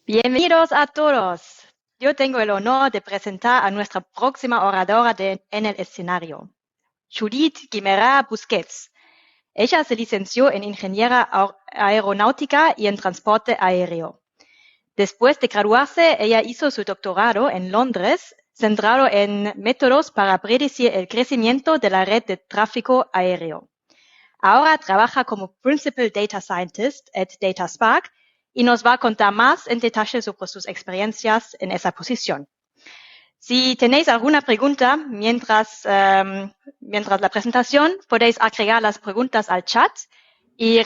Bienvenidos a todos. Yo tengo el honor de presentar a nuestra próxima oradora en el escenario, Judith Guimerá Busquets. Ella se licenció en Ingeniería Aeronáutica y en Transporte Aéreo. Después de graduarse, ella hizo su doctorado en Londres, centrado en métodos para predecir el crecimiento de la red de tráfico aéreo. Ahora trabaja como Principal Data Scientist at DataSpark y nos va a contar más en detalle sobre sus experiencias en esa posición. Si tenéis alguna pregunta mientras la presentación, podéis agregar las preguntas al chat y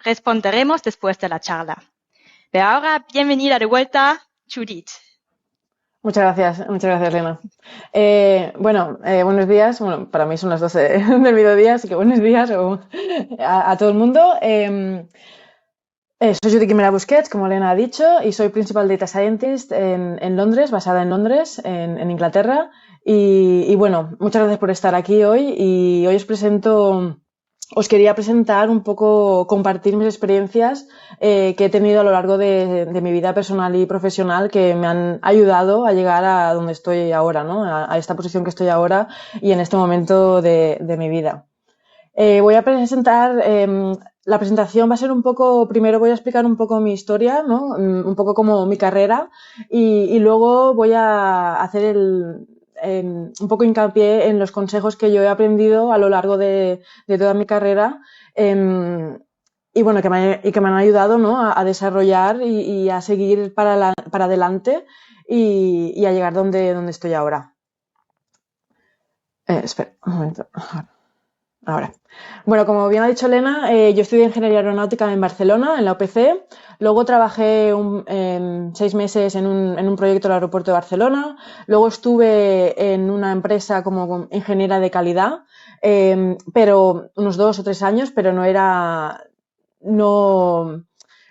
responderemos después de la charla. Pero ahora, bienvenida de vuelta, Judith. Muchas gracias, Lena. Buenos días. Bueno, para mí son las 12 del mediodía, así que buenos días a todo el mundo. Soy Judith Guimerá Busquets, como Lena ha dicho, y soy Principal Data Scientist en Londres, basada en Londres, en Inglaterra. Y bueno, muchas gracias por estar aquí hoy. Y hoy os quería presentar un poco, compartir mis experiencias que he tenido a lo largo de mi vida personal y profesional que me han ayudado a llegar a donde estoy ahora, ¿no? A esta posición que estoy ahora y en este momento de mi vida. Voy a presentar, la presentación va a ser un poco, primero voy a explicar un poco mi historia, ¿no? Un poco como mi carrera y luego voy a hacer un poco hincapié en los consejos que yo he aprendido a lo largo de toda mi carrera y bueno, que me han ayudado, ¿no? a desarrollar y a seguir para adelante y a llegar donde estoy ahora. Espera un momento. Ahora. Bueno, como bien ha dicho Elena, yo estudié Ingeniería Aeronáutica en Barcelona, en la UPC. Luego trabajé 6 meses en un proyecto del aeropuerto de Barcelona. Luego estuve en una empresa como ingeniera de calidad, pero unos 2 o 3 años, pero no era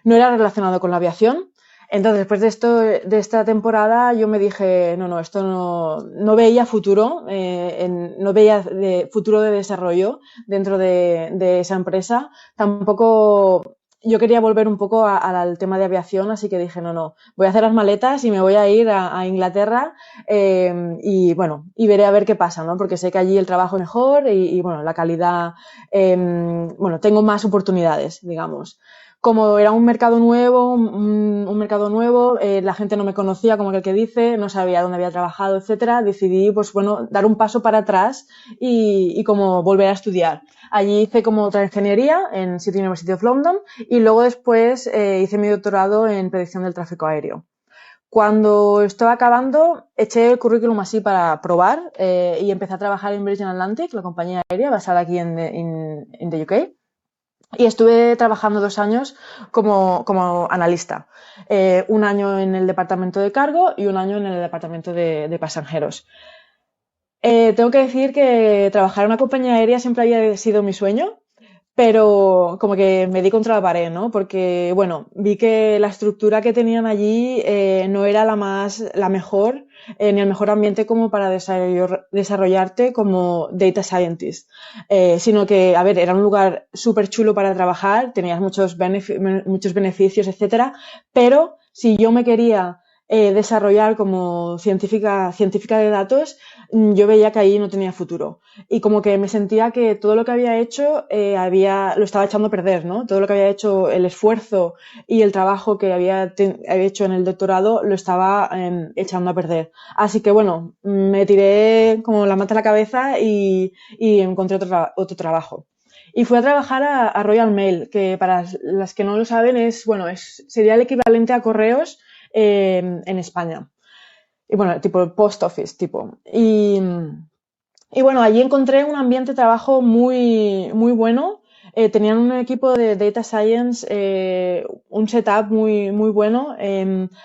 relacionado con la aviación. Entonces, después de esta temporada, yo me dije, esto no veía futuro, no veía futuro de desarrollo dentro de esa empresa. Tampoco, yo quería volver un poco al tema de aviación, así que dije, voy a hacer las maletas y me voy a ir a Inglaterra y veré a ver qué pasa, ¿no? Porque sé que allí el trabajo es mejor y bueno, la calidad, tengo más oportunidades, digamos. Como era un mercado nuevo, la gente no me conocía, como aquel que dice, no sabía dónde había trabajado, etcétera, decidí, dar un paso para atrás y como volver a estudiar. Allí hice como otra ingeniería en City University of London y luego después hice mi doctorado en predicción del tráfico aéreo. Cuando estaba acabando, eché el currículum así para probar y empecé a trabajar en Virgin Atlantic, la compañía aérea basada aquí en the UK. Y estuve trabajando 2 años como analista. 1 año en el departamento de cargo y 1 año en el departamento de pasajeros. Tengo que decir que trabajar en una compañía aérea siempre había sido mi sueño, pero como que me di contra la pared, ¿no? Porque, bueno, vi que la estructura que tenían allí no era la mejor, ni el mejor ambiente como para desarrollarte como data scientist. Sino que, a ver, era un lugar súper chulo para trabajar, tenías muchos beneficios, etcétera, pero si yo me quería desarrollar como científica de datos, yo veía que ahí no tenía futuro. Y como que me sentía que todo lo que había hecho lo estaba echando a perder, ¿no? Todo lo que había hecho, el esfuerzo y el trabajo que había hecho en el doctorado lo estaba echando a perder. Así que bueno, me tiré como la manta a la cabeza y encontré otro trabajo. Y fui a trabajar a Royal Mail, que para las que no lo saben sería el equivalente a correos en España. Y bueno, tipo post office, tipo. Y bueno, allí encontré un ambiente de trabajo muy, muy bueno. Tenían un equipo de data science, un setup muy, muy bueno.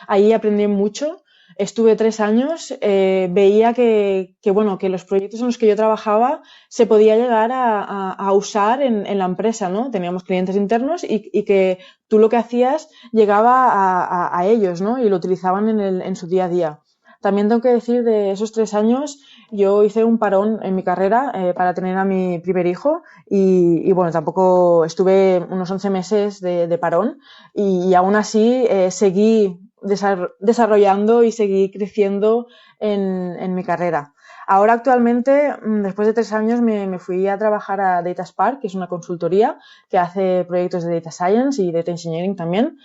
Ahí aprendí mucho. Estuve 3 años. Veía que los proyectos en los que yo trabajaba se podía llegar a usar en la empresa, ¿no? Teníamos clientes internos y que tú lo que hacías llegaba a ellos, ¿no? Y lo utilizaban en su día a día. También tengo que decir de esos 3 años, yo hice un parón en mi carrera para tener a mi primer hijo y bueno, tampoco estuve unos 11 meses de parón y aún así seguí desarrollando y seguir creciendo en mi carrera. Ahora actualmente, después de 3 años, me fui a trabajar a Data Spark, que es una consultoría que hace proyectos de Data Science y Data Engineering también,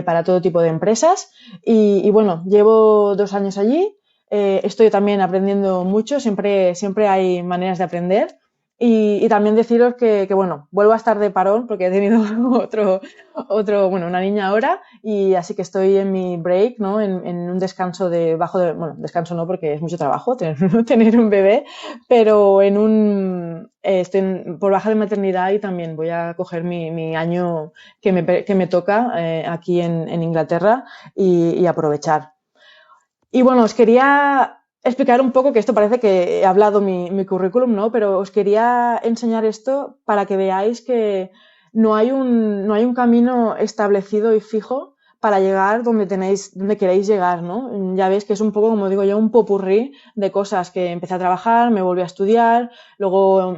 para todo tipo de empresas. Y bueno, llevo 2 años allí. Estoy también aprendiendo mucho, siempre hay maneras de aprender. Y también deciros que, bueno, vuelvo a estar de parón porque he tenido bueno, una niña ahora, y así que estoy en mi break, ¿no? En un descanso bueno, descanso no porque es mucho trabajo tener un bebé, pero estoy por baja de maternidad y también voy a coger mi año que me toca aquí en Inglaterra y aprovechar. Y bueno, os quería explicar un poco, que esto parece que he hablado mi currículum, ¿no? Pero os quería enseñar esto para que veáis que no hay un camino establecido y fijo para llegar donde queréis llegar, ¿no? Ya veis que es un poco, como digo yo, un popurrí de cosas que empecé a trabajar, me volví a estudiar, luego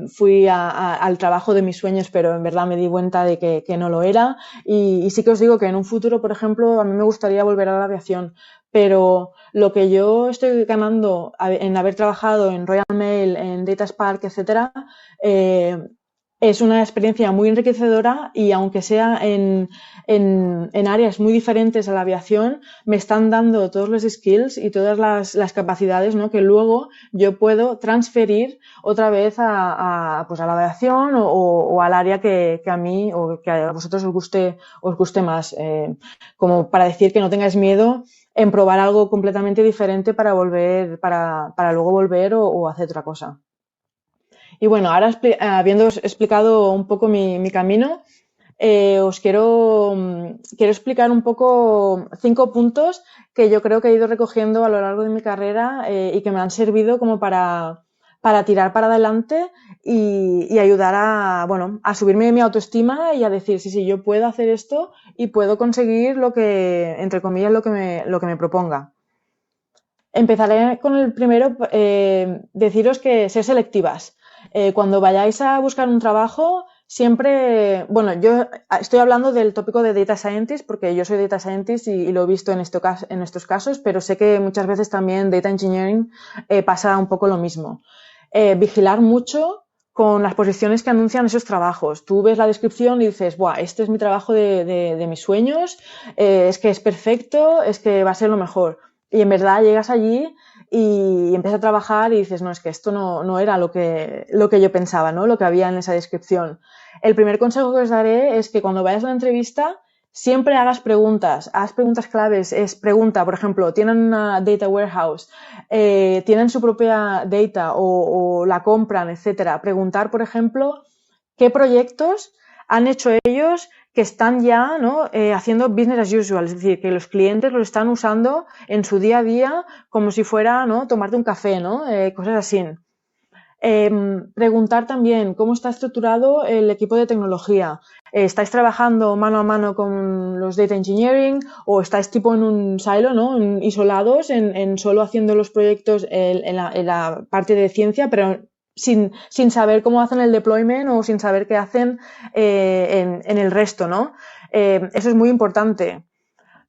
fui al trabajo de mis sueños, pero en verdad me di cuenta de que no lo era. Y sí que os digo que en un futuro, por ejemplo, a mí me gustaría volver a la aviación, pero lo que yo estoy ganando en haber trabajado en Royal Mail, en Data Spark, etcétera, es una experiencia muy enriquecedora, y aunque sea en áreas muy diferentes a la aviación, me están dando todos los skills y todas las capacidades, ¿no? Que luego yo puedo transferir otra vez pues a la aviación o al área que a mí o que a vosotros os guste más, como para decir que no tengáis miedo en probar algo completamente diferente para luego volver o hacer otra cosa. Y bueno, ahora habiendo explicado un poco mi camino, os quiero explicar un poco 5 puntos que yo creo que he ido recogiendo a lo largo de mi carrera, y que me han servido como para tirar para adelante y ayudar a subirme mi autoestima y a decir, sí, yo puedo hacer esto y puedo conseguir entre comillas, lo que me proponga. Empezaré con el primero, deciros que ser selectivas. Cuando vayáis a buscar un trabajo, siempre, bueno, yo estoy hablando del tópico de Data Scientist porque yo soy Data Scientist y lo he visto en estos casos, pero sé que muchas veces también Data Engineering pasa un poco lo mismo. Vigilar mucho con las posiciones que anuncian esos trabajos. Tú ves la descripción y dices, ¡buah! Este es mi trabajo de mis sueños, es que es perfecto, es que va a ser lo mejor. Y en verdad llegas allí y empiezas a trabajar y dices, no, es que esto no era lo que yo pensaba, ¿no? Lo que había en esa descripción. El primer consejo que os daré es que cuando vayas a la entrevista siempre haz preguntas claves. Pregunta, por ejemplo, ¿tienen una data warehouse? ¿Tienen su propia data o la compran, etcétera? Preguntar, por ejemplo, ¿qué proyectos han hecho ellos que están ya, ¿no? Haciendo business as usual? Es decir, que los clientes lo están usando en su día a día como si fuera, ¿no? Tomarte un café, ¿no? Cosas así. Preguntar también cómo está estructurado el equipo de tecnología. ¿Estáis trabajando mano a mano con los data engineering o estáis tipo en un silo, ¿no? Isolados, en solo haciendo los proyectos en la parte de ciencia, pero sin saber cómo hacen el deployment o sin saber qué hacen en el resto, ¿no? Eso es muy importante.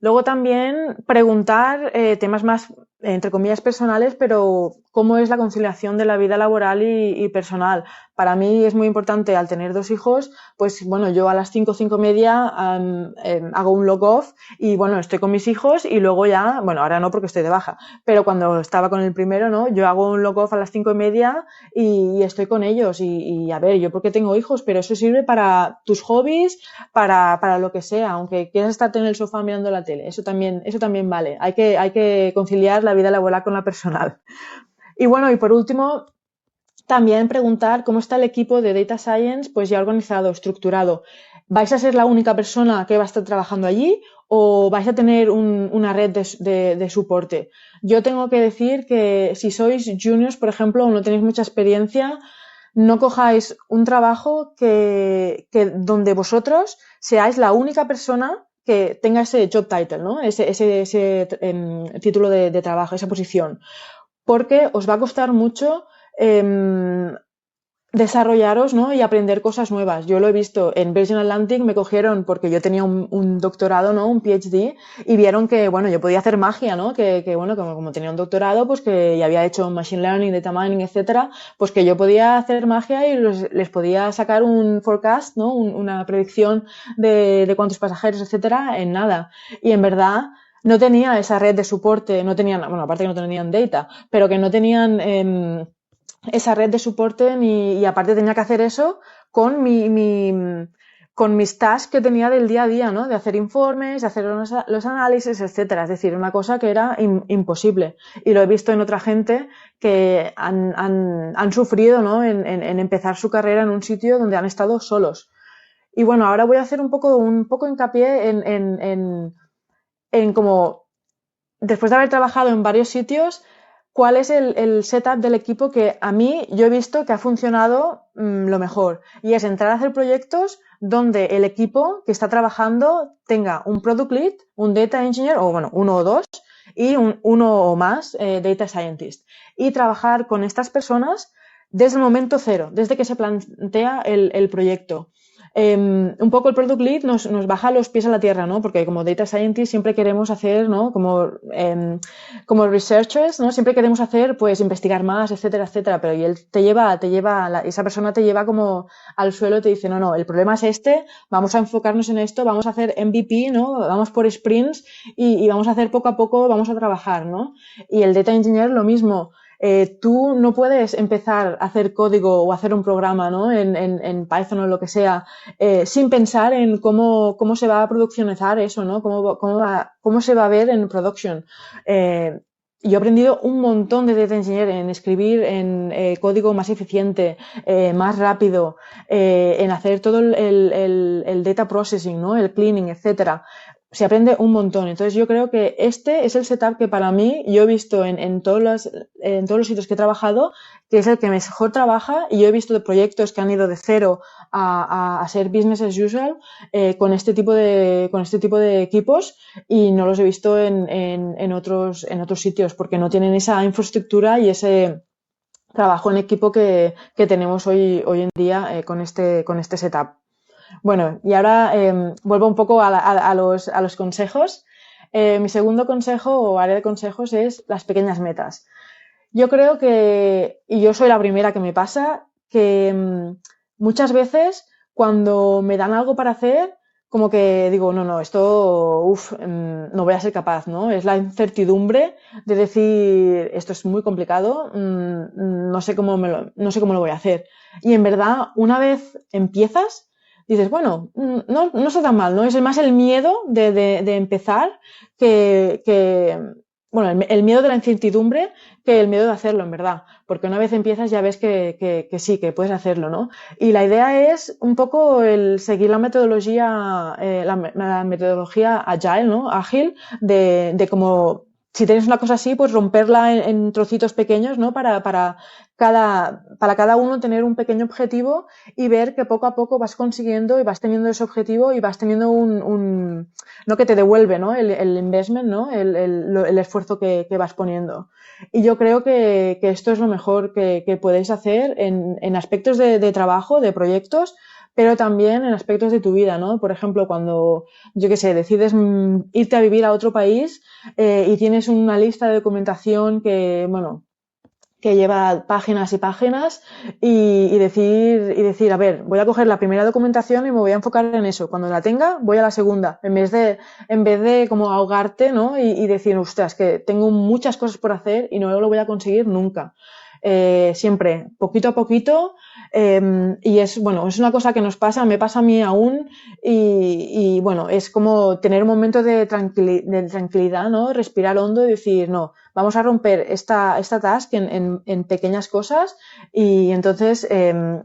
Luego también preguntar temas más, entre comillas, personales, pero cómo es la conciliación de la vida laboral y personal. Para mí es muy importante, al tener 2 hijos, pues bueno, yo a las 5, 5:30 hago un log off y bueno, estoy con mis hijos y luego ya, bueno, ahora no porque estoy de baja, pero cuando estaba con el primero, ¿no? Yo hago un log off a las 5:30 y estoy con ellos y a ver, yo porque tengo hijos, pero eso sirve para tus hobbies, para lo que sea, aunque quieras estarte en el sofá mirando la tele, eso también vale. Hay que conciliar la vida laboral con la personal. Y bueno, y por último, también preguntar cómo está el equipo de Data Science, pues ya organizado, estructurado. ¿Vais a ser la única persona que va a estar trabajando allí o vais a tener una red de soporte? Yo tengo que decir que si sois juniors, por ejemplo, o no tenéis mucha experiencia, no cojáis un trabajo que donde vosotros seáis la única persona que tenga ese job title, ¿no? Ese título de trabajo, esa posición, porque os va a costar mucho desarrollaros, ¿no? Y aprender cosas nuevas. Yo lo he visto en Virgin Atlantic, me cogieron porque yo tenía un doctorado, ¿no? Un PhD, y vieron que, bueno, yo podía hacer magia, ¿no? Bueno, como tenía un doctorado, pues que ya había hecho Machine Learning, Data Mining, etcétera, pues que yo podía hacer magia y les podía sacar un forecast, ¿no? Una predicción de cuántos pasajeros, etcétera, en nada. Y en verdad, no tenía esa red de soporte, no tenían, bueno, aparte que no tenían data, pero que no tenían esa red de soporte y aparte tenía que hacer eso con con mis tasks que tenía del día a día, ¿no? De hacer informes, de hacer los análisis, etcétera. Es decir, una cosa que era imposible. Y lo he visto en otra gente que han sufrido, ¿no? En empezar su carrera en un sitio donde han estado solos. Y bueno, ahora voy a hacer un poco hincapié en como después de haber trabajado en varios sitios, cuál es el setup del equipo que a mí yo he visto que ha funcionado lo mejor. Y es entrar a hacer proyectos donde el equipo que está trabajando tenga un product lead, un data engineer, o bueno, uno o dos, y uno o más data scientist. Y trabajar con estas personas desde el momento cero, desde que se plantea el proyecto. Un poco el product lead nos baja los pies a la tierra, ¿no? Porque como data scientist siempre queremos hacer, ¿no? Como researchers, ¿no? Siempre queremos hacer, pues, investigar más, etcétera, etcétera. Pero y él esa persona te lleva como al suelo y te dice, no, el problema es este, vamos a enfocarnos en esto, vamos a hacer MVP, ¿no? Vamos por sprints y vamos a hacer poco a poco, vamos a trabajar, ¿no? Y el data engineer lo mismo. Tú no puedes empezar a hacer código o hacer un programa, ¿no? En Python o lo que sea, sin pensar en cómo se va a produccionizar eso, ¿no? Cómo se va a ver en production. Yo he aprendido un montón de data engineer en escribir en código más eficiente, más rápido, en hacer todo el data processing, ¿no? El cleaning, etcétera. Se aprende un montón. Entonces yo creo que este es el setup que para mí yo he visto en todos los sitios que he trabajado, que es el que mejor trabaja, y yo he visto de proyectos que han ido de cero a ser business as usual con este tipo de equipos, y no los he visto en otros sitios porque no tienen esa infraestructura y ese trabajo en equipo que tenemos hoy en día con este setup. Bueno, y ahora vuelvo un poco a los consejos. Mi segundo consejo o área de consejos es las pequeñas metas. Yo creo que, y yo soy la primera que me pasa, que muchas veces cuando me dan algo para hacer, como que digo, no, esto, no voy a ser capaz, ¿no? Es la incertidumbre de decir, esto es muy complicado, no sé no sé cómo lo voy a hacer. Y en verdad, una vez empiezas, dices, bueno, no está tan mal, ¿no? Es más el miedo de empezar que bueno, el miedo de la incertidumbre que el miedo de hacerlo, en verdad. Porque una vez empiezas ya ves que sí, que puedes hacerlo, ¿no? Y la idea es un poco el seguir la metodología, la metodología agile, ¿no? Ágil, de como si tienes una cosa así, pues romperla en trocitos pequeños, ¿no? Para cada uno tener un pequeño objetivo y ver que poco a poco vas consiguiendo y vas teniendo ese objetivo y vas teniendo no que te devuelve, ¿no? El investment, ¿no? El esfuerzo que vas poniendo. Y yo creo que esto es lo mejor que podéis hacer en aspectos de trabajo, de proyectos, pero también en aspectos de tu vida, ¿no? Por ejemplo, cuando, yo qué sé, decides irte a vivir a otro país y tienes una lista de documentación bueno, que lleva páginas y páginas y decir, a ver, voy a coger la primera documentación y me voy a enfocar en eso. Cuando la tenga, voy a la segunda, en vez de como ahogarte, ¿no? Y decir, ostras, que tengo muchas cosas por hacer y no lo voy a conseguir nunca. Siempre, poquito a poquito, y es una cosa que nos pasa, me pasa a mí aún, y bueno, es como tener un momento de tranquilidad, ¿no? Respirar hondo y decir, no, vamos a romper esta task en pequeñas cosas y entonces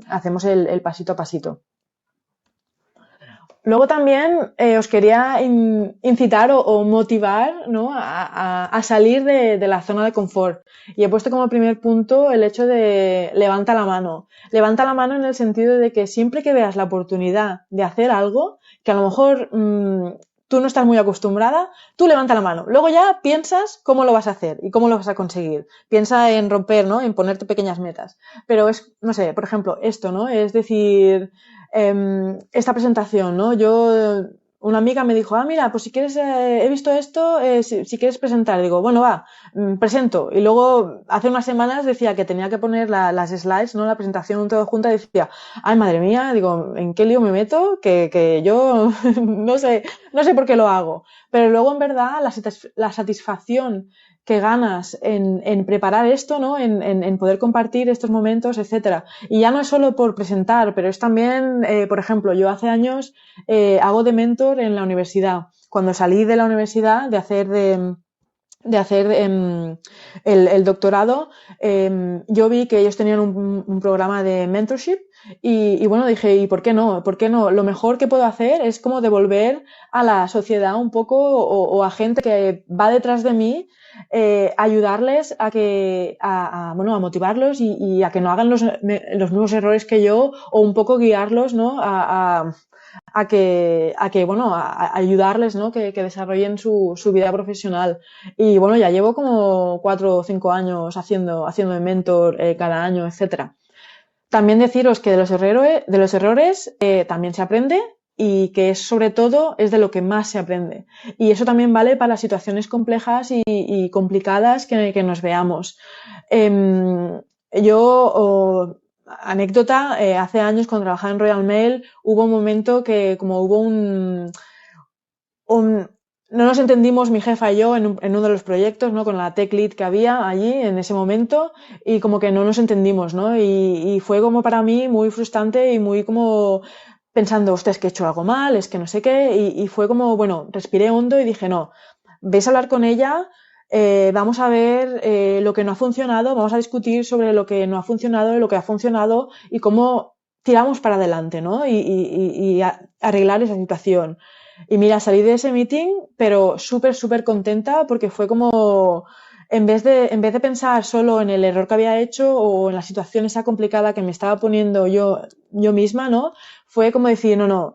hacemos el pasito a pasito. Luego también os quería incitar o motivar, ¿no? a salir de la zona de confort. Y he puesto como primer punto el hecho de levanta la mano. Levanta la mano en el sentido de que siempre que veas la oportunidad de hacer algo, que a lo mejor tú no estás muy acostumbrada, tú levanta la mano. Luego ya piensas cómo lo vas a hacer y cómo lo vas a conseguir. Piensa en romper, ¿no? En ponerte pequeñas metas. Pero es, no sé, por ejemplo, esto, ¿no? Es decir, esta presentación, ¿no? Una amiga me dijo, mira, pues si quieres, he visto esto, si quieres presentar. Digo, bueno, va, presento. Y luego, hace unas semanas decía que tenía que poner las slides, ¿no? La presentación todo junta y decía, ay, madre mía, digo, ¿en qué lío me meto? Que yo no sé por qué lo hago. Pero luego, en verdad, la satisfacción que ganas en preparar esto, ¿no? En poder compartir estos momentos, etcétera. Y ya no es solo por presentar, pero es también, por ejemplo, yo hace años hago de mentor en la universidad. Cuando salí de la universidad de hacer el doctorado, yo vi que ellos tenían un programa de mentorship y bueno, dije, ¿y por qué no? ¿Por qué no? Lo mejor que puedo hacer es como devolver a la sociedad un poco o a gente que va detrás de mí, ayudarles bueno, a motivarlos y a que no hagan los mismos errores que yo o un poco guiarlos, ¿no? Bueno, a ayudarles, ¿no? Que desarrollen su vida profesional. Y bueno, ya llevo como 4 o 5 años haciendo de mentor cada año, etcétera. También deciros que de los errores también se aprende y que es sobre todo es de lo que más se aprende. Y eso también vale para las situaciones complejas y complicadas que nos veamos. Anécdota, hace años cuando trabajaba en Royal Mail hubo un momento que como hubo no nos entendimos mi jefa y yo en uno de los proyectos, ¿no? Con la tech lead que había allí en ese momento y como que no nos entendimos, ¿no? Y fue como para mí muy frustrante y muy como pensando, es que he hecho algo mal, es que no sé qué, y fue como, bueno, respiré hondo y dije, no, ves a hablar con ella, vamos a ver lo que no ha funcionado, vamos a discutir sobre lo que no ha funcionado, lo que ha funcionado y cómo tiramos para adelante, ¿no? Y arreglar esa situación. Y mira, salí de ese meeting, pero súper, súper contenta porque fue como, en vez de pensar solo en el error que había hecho o en la situación esa complicada que me estaba poniendo yo misma, ¿no? Fue como decir, no,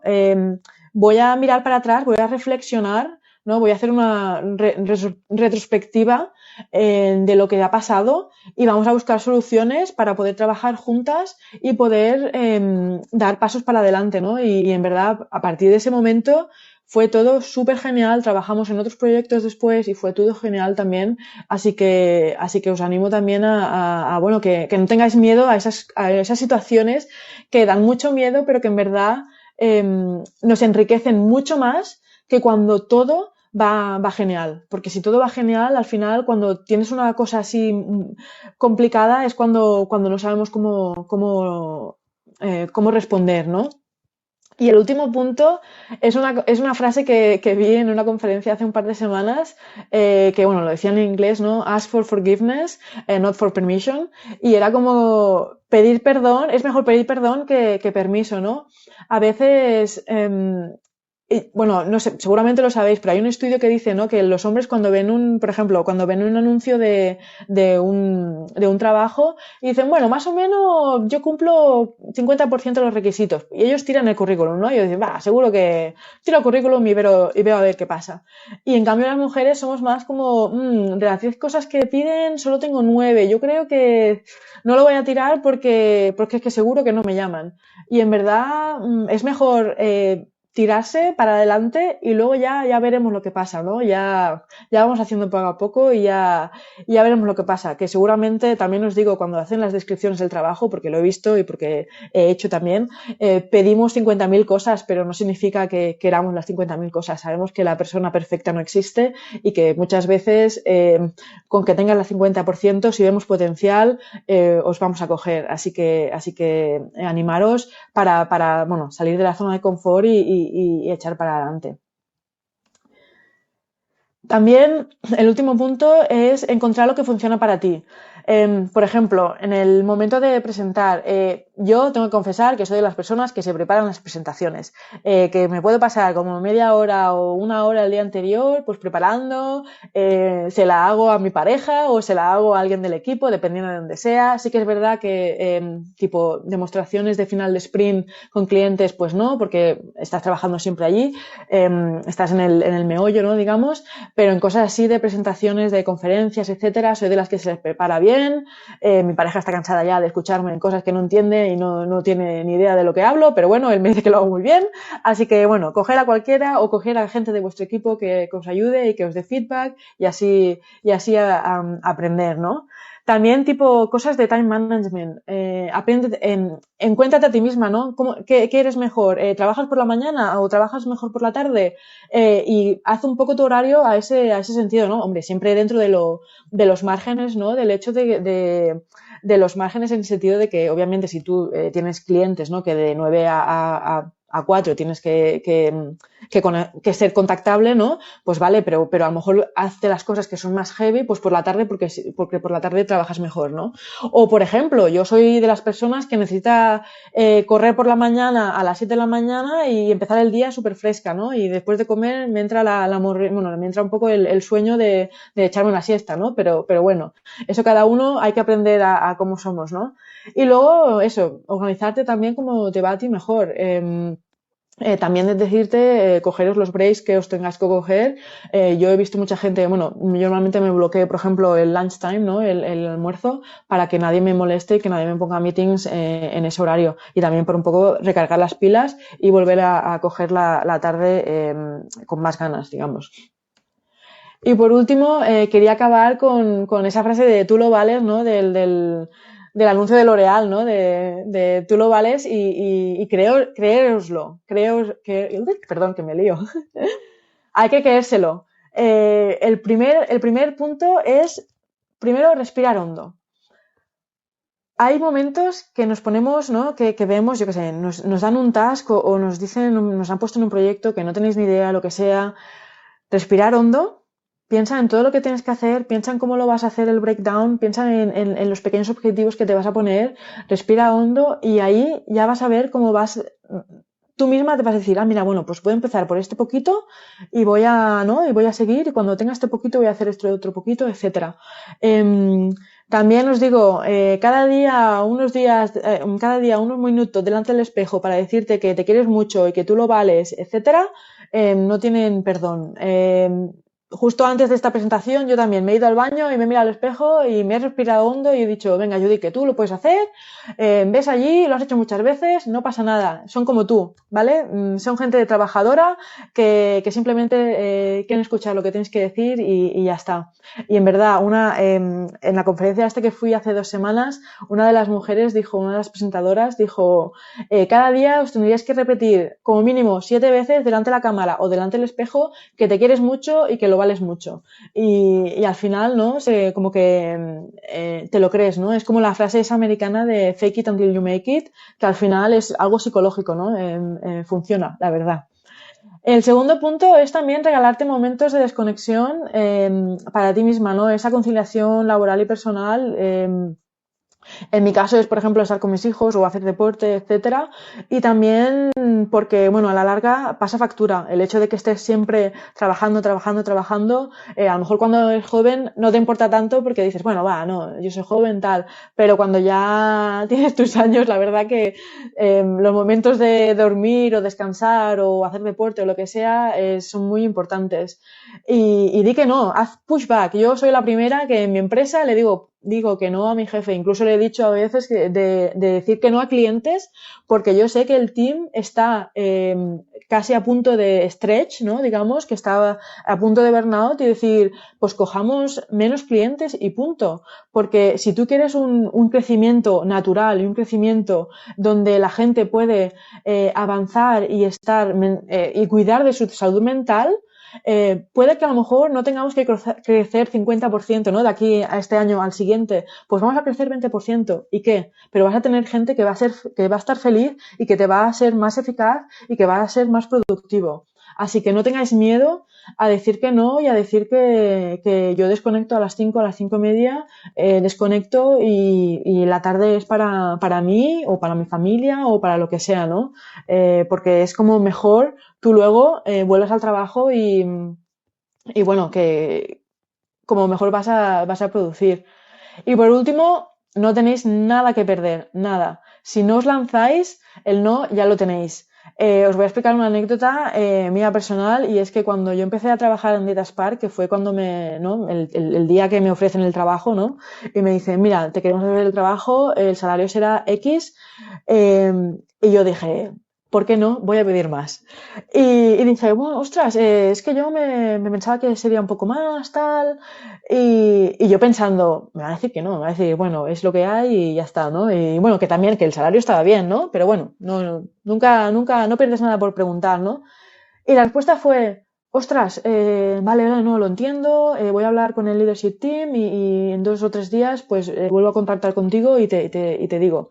voy a mirar para atrás, voy a reflexionar, ¿no? Voy a hacer una retrospectiva de lo que ha pasado y vamos a buscar soluciones para poder trabajar juntas y poder dar pasos para adelante, ¿no? Y en verdad, a partir de ese momento fue todo súper genial, trabajamos en otros proyectos después y fue todo genial también, así que os animo también bueno, que no tengáis miedo a esas situaciones que dan mucho miedo, pero que en verdad nos enriquecen mucho más que cuando todo va genial, porque si todo va genial, al final cuando tienes una cosa así complicada es cuando no sabemos cómo responder, ¿no? Y el último punto es una frase que vi en una conferencia hace un par de semanas, que bueno, lo decía en inglés, ¿no? Ask for forgiveness, not for permission. Y era como pedir perdón, es mejor pedir perdón que permiso, ¿no? A veces, bueno, no sé, seguramente lo sabéis, pero hay un estudio que dice, ¿no? Que los hombres por ejemplo, cuando ven un anuncio de un trabajo y dicen, bueno, más o menos yo cumplo 50% de los requisitos. Y ellos tiran el currículum, ¿no? Y ellos dicen, va, seguro que tiro el currículum y veo a ver qué pasa. Y en cambio las mujeres somos más como, de las 10 cosas que piden solo tengo 9. Yo creo que no lo voy a tirar porque es que seguro que no me llaman. Y en verdad es mejor tirarse para adelante y luego ya veremos lo que pasa, ¿no? Ya vamos haciendo poco a poco y ya veremos lo que pasa, que seguramente también os digo cuando hacen las descripciones del trabajo, porque lo he visto y porque he hecho también, pedimos 50.000 cosas, pero no significa que queramos las 50.000 cosas. Sabemos que la persona perfecta no existe y que muchas veces con que tengas el 50%, si vemos potencial, os vamos a coger. Así que animaros para bueno, salir de la zona de confort y echar para adelante. También el último punto es encontrar lo que funciona para ti. Por ejemplo, en el momento de presentar, yo tengo que confesar que soy de las personas que se preparan las presentaciones, que me puedo pasar como media hora o una hora el día anterior, pues preparando, se la hago a mi pareja o se la hago a alguien del equipo, dependiendo de donde sea. Sí que es verdad que tipo demostraciones de final de sprint con clientes, pues no, porque estás trabajando siempre allí, estás en el meollo, ¿no? Digamos, pero en cosas así de presentaciones, de conferencias, etcétera, soy de las que se les prepara bien. Mi pareja está cansada ya de escucharme en cosas que no entiende y no tiene ni idea de lo que hablo, pero bueno, él me dice que lo hago muy bien. Así que bueno, coger a cualquiera o coger a gente de vuestro equipo que os ayude y que os dé feedback y así aprender, ¿no? También tipo cosas de time management. Aprende, encuéntrate a ti misma, ¿no? ¿Qué eres mejor? ¿Trabajas por la mañana o trabajas mejor por la tarde? Y haz un poco tu horario a ese sentido, ¿no? Hombre, siempre dentro de los márgenes, ¿no? Del hecho de los márgenes en el sentido de que, obviamente, si tú tienes clientes, ¿no? Que de 9 a 4 tienes que ser contactable, ¿no? Pues vale, pero a lo mejor hazte las cosas que son más heavy, pues por la tarde, porque por la tarde trabajas mejor, ¿no? O, por ejemplo, yo soy de las personas que necesita correr por la mañana a las 7 de la mañana y empezar el día súper fresca, ¿no? Y después de comer me entra me entra un poco el sueño de echarme una siesta, ¿no? Pero bueno, eso cada uno hay que aprender a cómo somos, ¿no? Y luego, eso, organizarte también como te va a ti mejor. También es decirte, cogeros los breaks que os tengáis que coger. Yo he visto mucha gente, bueno, yo normalmente me bloqueo, por ejemplo, el lunchtime, ¿no? El almuerzo, para que nadie me moleste y que nadie me ponga meetings en ese horario. Y también por un poco recargar las pilas y volver a coger la tarde con más ganas, digamos. Y por último, quería acabar con esa frase de tú lo vales, ¿no? Del anuncio de L'Oreal, ¿no? De tú lo vales y creéroslo. Perdón, que me lío. Hay que creérselo. El primer punto es, primero, respirar hondo. Hay momentos que nos ponemos, ¿no? Que vemos, yo qué sé, nos dan un task o nos dicen, nos han puesto en un proyecto que no tenéis ni idea, lo que sea. Respirar hondo. Piensa en todo lo que tienes que hacer, piensa en cómo lo vas a hacer el breakdown, piensa en los pequeños objetivos que te vas a poner, respira hondo y ahí ya vas a ver cómo tú misma te vas a decir, mira, bueno, pues voy a empezar por este poquito y voy a seguir y cuando tenga este poquito voy a hacer este otro poquito, etcétera. También os digo, cada día unos minutos delante del espejo para decirte que te quieres mucho y que tú lo vales, etcétera, no tienen perdón. Justo antes de esta presentación yo también me he ido al baño y me he mirado al espejo y me he respirado hondo y he dicho, venga Judy, que tú lo puedes hacer, ves allí, lo has hecho muchas veces, no pasa nada, son como tú, ¿vale? Son gente trabajadora que simplemente quieren escuchar lo que tienes que decir y ya está. Y en verdad, en la conferencia que fui hace 2 semanas, una de las mujeres dijo, una de las presentadoras dijo, cada día os tendríais que repetir como mínimo 7 veces delante de la cámara o delante del espejo que te quieres mucho y que lo vales mucho. Y al final, ¿no? Como que te lo crees, ¿no? Es como la frase esa americana de fake it until you make it, que al final es algo psicológico, ¿no? Funciona, la verdad. El segundo punto es también regalarte momentos de desconexión para ti misma, ¿no? Esa conciliación laboral y personal. En mi caso es, por ejemplo, estar con mis hijos o hacer deporte, etcétera. Y también porque, bueno, a la larga pasa factura. El hecho de que estés siempre trabajando, a lo mejor cuando eres joven no te importa tanto porque dices, bueno, no, yo soy joven, tal. Pero cuando ya tienes tus años, la verdad que los momentos de dormir o descansar o hacer deporte o lo que sea son muy importantes. Y di que no, haz pushback. Yo soy la primera que en mi empresa le digo que no a mi jefe, incluso le he dicho a veces de decir que no a clientes porque yo sé que el team está casi a punto de stretch, ¿no? Digamos, que está a punto de burnout y decir, pues cojamos menos clientes y punto. Porque si tú quieres un crecimiento natural y un crecimiento donde la gente puede avanzar y estar y cuidar de su salud mental, puede que a lo mejor no tengamos que crecer 50%, ¿no? De aquí a este año al siguiente, pues vamos a crecer 20%. ¿Y qué? Pero vas a tener gente que va a estar feliz y que te va a ser más eficaz y que va a ser más productivo. Así que no tengáis miedo a decir que no y a decir que yo desconecto a las 5, a las 5:30, desconecto y la tarde es para mí o para mi familia o para lo que sea, ¿no? Porque es como mejor tú luego vuelves al trabajo y bueno, que como mejor vas a producir. Y por último, no tenéis nada que perder, nada. Si no os lanzáis, el no ya lo tenéis. Os voy a explicar una anécdota mía personal, y es que cuando yo empecé a trabajar en Dietaspar, que fue cuando ¿no? el día que me ofrecen el trabajo, ¿no? Y me dicen, mira, te queremos hacer el trabajo, el salario será X, eh, y yo dije, ¿por qué no? Voy a pedir más. Y dije, bueno, ostras, es que yo me pensaba que sería un poco más, tal. Y yo pensando, me va a decir que no, me va a decir, bueno, es lo que hay y ya está, ¿no? Y bueno, que también, que el salario estaba bien, ¿no? Pero bueno, nunca, no pierdes nada por preguntar, ¿no? Y la respuesta fue, ostras, vale, no, lo entiendo, voy a hablar con el leadership team y en 2 o 3 días pues vuelvo a contactar contigo y te digo.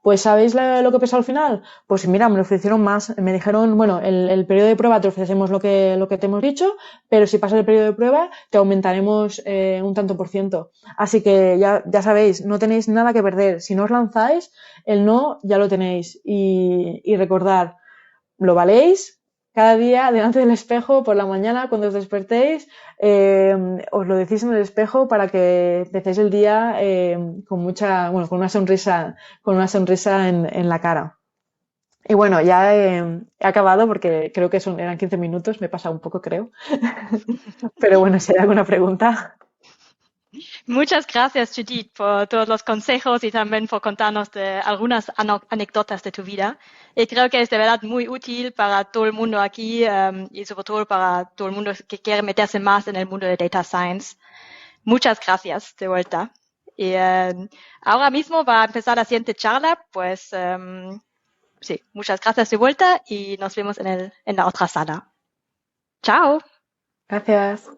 Pues ¿sabéis lo que pasó al final? Pues mira, me lo ofrecieron más, me dijeron, bueno, el periodo de prueba te ofrecemos lo que te hemos dicho, pero si pasa el periodo de prueba te aumentaremos un tanto por ciento. Así que ya sabéis, no tenéis nada que perder. Si no os lanzáis, el no ya lo tenéis. Y recordad, lo valéis. Cada día delante del espejo por la mañana cuando os despertéis, os lo decís en el espejo para que empecéis el día bueno, con una sonrisa en la cara. Y bueno, ya he acabado porque creo que eran 15 minutos, me he pasado un poco, creo. Pero bueno, si hay alguna pregunta. Muchas gracias, Judith, por todos los consejos y también por contarnos de algunas anécdotas de tu vida. Y creo que es de verdad muy útil para todo el mundo aquí y sobre todo para todo el mundo que quiere meterse más en el mundo de Data Science. Muchas gracias de vuelta. Y ahora mismo va a empezar la siguiente charla, pues sí, muchas gracias de vuelta y nos vemos en la otra sala. Chao. Gracias.